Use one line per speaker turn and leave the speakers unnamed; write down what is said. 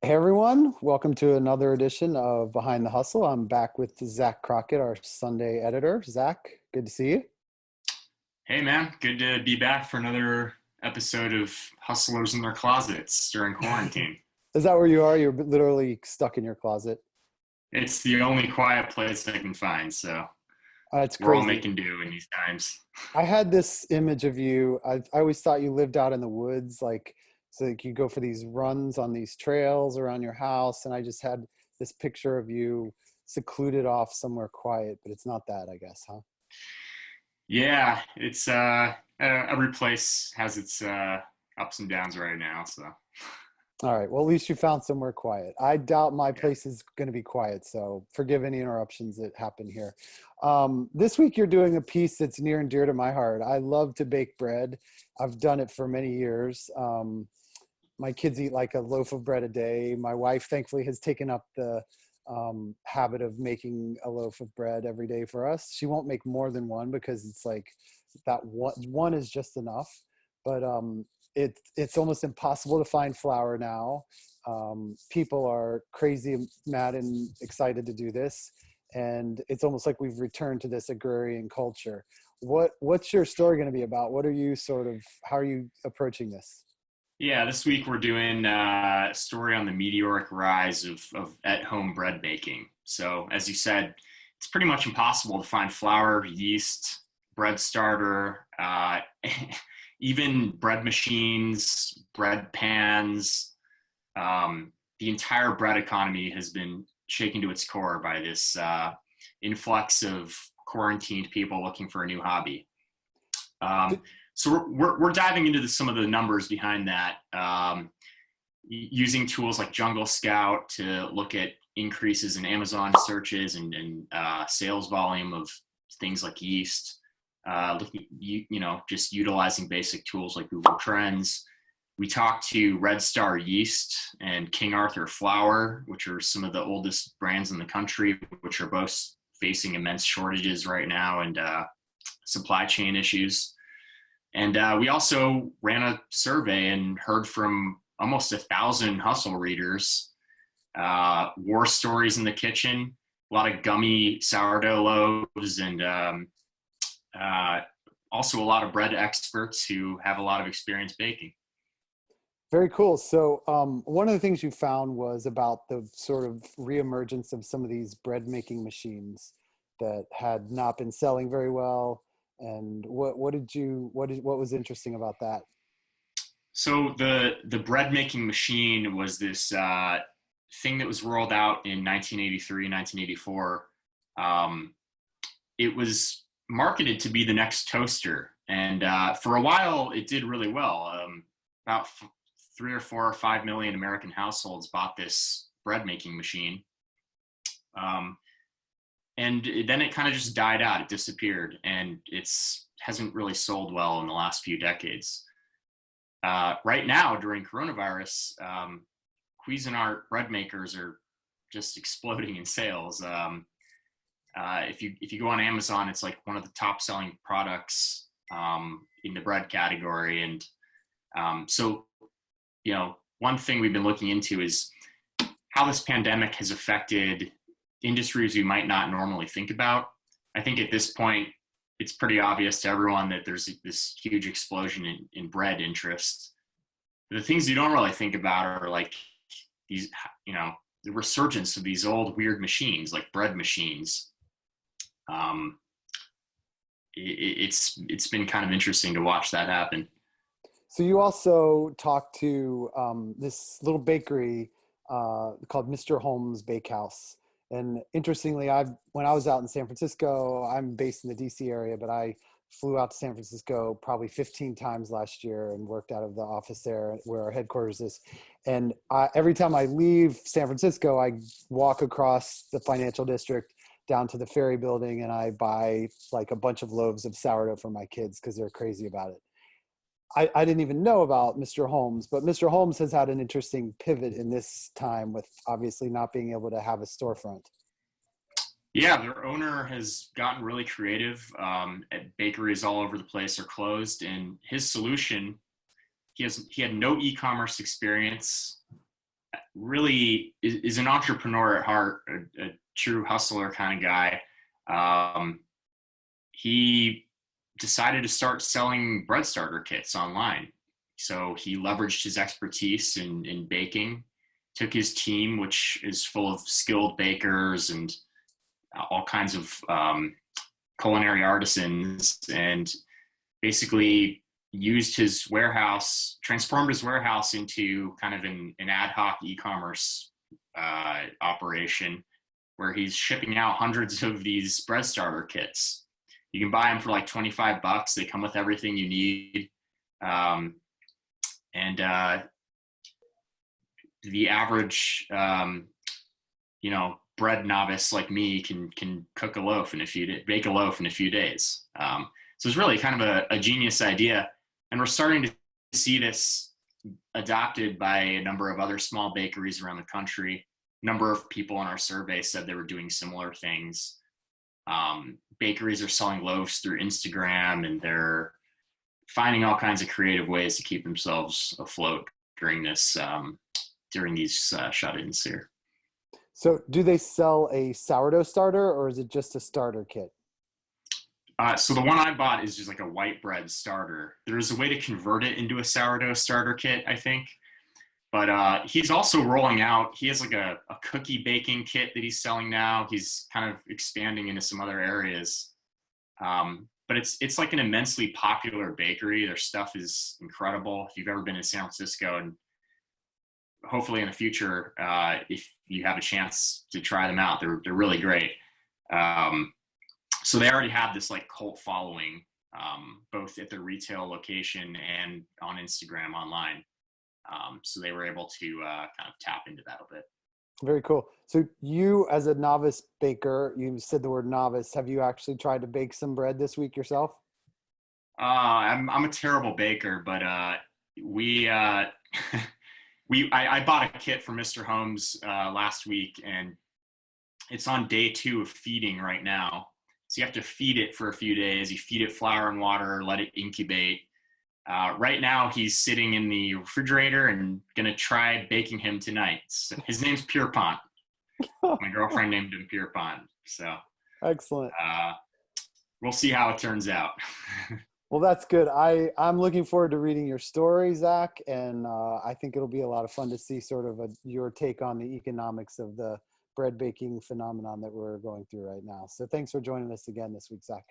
Hey everyone, welcome to another edition of Behind the Hustle. I'm back with Zach Crockett, our Sunday editor. Zach, good to see you.
Hey man, good to be back for another episode of Hustlers in Their Closets during quarantine.
Is that where you are? You're literally stuck in your closet.
It's the only quiet place I can find, so
It's
we're all
crazy.
making do in these times.
I had this image of you. I always thought you lived out in the woods, like so like you go for these runs on these trails around your house, and I just had this picture of you secluded off somewhere quiet, but it's not that, I guess, huh?
Yeah, it's every place has its ups and downs right now, so
All right. Well, at least you found somewhere quiet. I doubt my
yeah.
place is going to be quiet, so forgive any interruptions that happen here. This week, you're doing a piece that's near and dear to my heart. I love to bake bread. I've done it for many years. My kids eat like a loaf of bread a day. My wife, thankfully, has taken up the habit of making a loaf of bread every day for us. She won't make more than one because it's like that one is just enough. But it's almost impossible to find flour now. People are crazy, mad, and excited to do this, and it's almost like we've returned to this agrarian culture. What's your story going to be about? What are you sort of? How are you approaching this?
Yeah, this week we're doing a story on the meteoric rise of at-home bread baking. So, as you said, it's pretty much impossible to find flour, yeast, bread starter, even bread machines, bread pans. The entire bread economy has been shaken to its core by this influx of quarantined people looking for a new hobby. Um, so we're diving into some of the numbers behind that, using tools like Jungle Scout to look at increases in Amazon searches and sales volume of things like yeast. Looking, just utilizing basic tools like Google Trends. We talked to Red Star Yeast and King Arthur Flour, which are some of the oldest brands in the country, which are both facing immense shortages right now and supply chain issues. And we also ran a survey and heard from almost 1,000 hustle readers, war stories in the kitchen, a lot of gummy sourdough loaves, and also a lot of bread experts who have a lot of experience baking.
Very cool. So one of the things you found was about the sort of reemergence of some of these bread making machines that had not been selling very well. And what was interesting about that?
So the bread making machine was this thing that was rolled out in 1983, 1984. Um, it was marketed to be the next toaster, and for a while it did really well. About 3 or 4 or 5 million American households bought this bread making machine, um, and then it kind of just died out. It disappeared, and it's hasn't really sold well in the last few decades. Right now, during coronavirus, Cuisinart bread makers are just exploding in sales. If you go on Amazon, it's like one of the top selling products in the bread category. And so, one thing we've been looking into is how this pandemic has affected industries we might not normally think about. I think at this point, it's pretty obvious to everyone that there's this huge explosion in bread interest. The things you don't really think about are like these, the resurgence of these old weird machines like bread machines. Um, it's been kind of interesting to watch that happen.
So you also talked to this little bakery called Mr. Holmes Bakehouse. And interestingly, when I was out in San Francisco, I'm based in the DC area, but I flew out to San Francisco probably 15 times last year and worked out of the office there where our headquarters is. And every time I leave San Francisco, I walk across the financial district down to the Ferry Building and I buy like a bunch of loaves of sourdough for my kids because they're crazy about it. I didn't even know about Mr. Holmes, but Mr. Holmes has had an interesting pivot in this time with obviously not being able to have a storefront.
Yeah, their owner has gotten really creative. Bakeries all over the place are closed, and his solution, he had no e-commerce experience. really is an entrepreneur at heart, a true hustler kind of guy. Um, he decided to start selling bread starter kits online. So he leveraged his expertise in baking, took his team, which is full of skilled bakers and all kinds of culinary artisans, and basically used his warehouse, transformed his warehouse into kind of an ad hoc e-commerce operation where he's shipping out hundreds of these bread starter kits. You can buy them for like 25 bucks. They come with everything you need. And the average, bread novice like me can cook a loaf in a few days, bake a loaf in a few days. So it's really kind of a genius idea. And we're starting to see this adopted by a number of other small bakeries around the country. A number of people in our survey said they were doing similar things. Bakeries are selling loaves through Instagram, and they're finding all kinds of creative ways to keep themselves afloat during this during these shut-ins here.
So do they sell a sourdough starter, or is it just a starter kit?
So the one I bought is just like a white bread starter. There's a way to convert it into a sourdough starter kit, I think. But he's also rolling out, he has like a cookie baking kit that he's selling now. He's kind of expanding into some other areas. But it's like an immensely popular bakery. Their stuff is incredible. If you've ever been in San Francisco, and hopefully in the future, if you have a chance to try them out, they're really great. So they already have this like cult following, both at their retail location and on Instagram online. So they were able to kind of tap into that a bit.
Very cool. So you, as a novice baker, you said the word novice. Have you actually tried to bake some bread this week yourself?
I'm a terrible baker, but I bought a kit from Mr. Holmes last week, and it's on day 2 of feeding right now. So you have to feed it for a few days. You feed it flour and water, let it incubate. Right now, he's sitting in the refrigerator, and gonna try baking him tonight. So his name's Pierpont. My girlfriend named him Pierpont. So
Excellent.
We'll see how it turns out.
Well, that's good. I'm looking forward to reading your story, Zach, and I think it'll be a lot of fun to see sort of your take on the economics of the bread baking phenomenon that we're going through right now. So thanks for joining us again this week, Zach.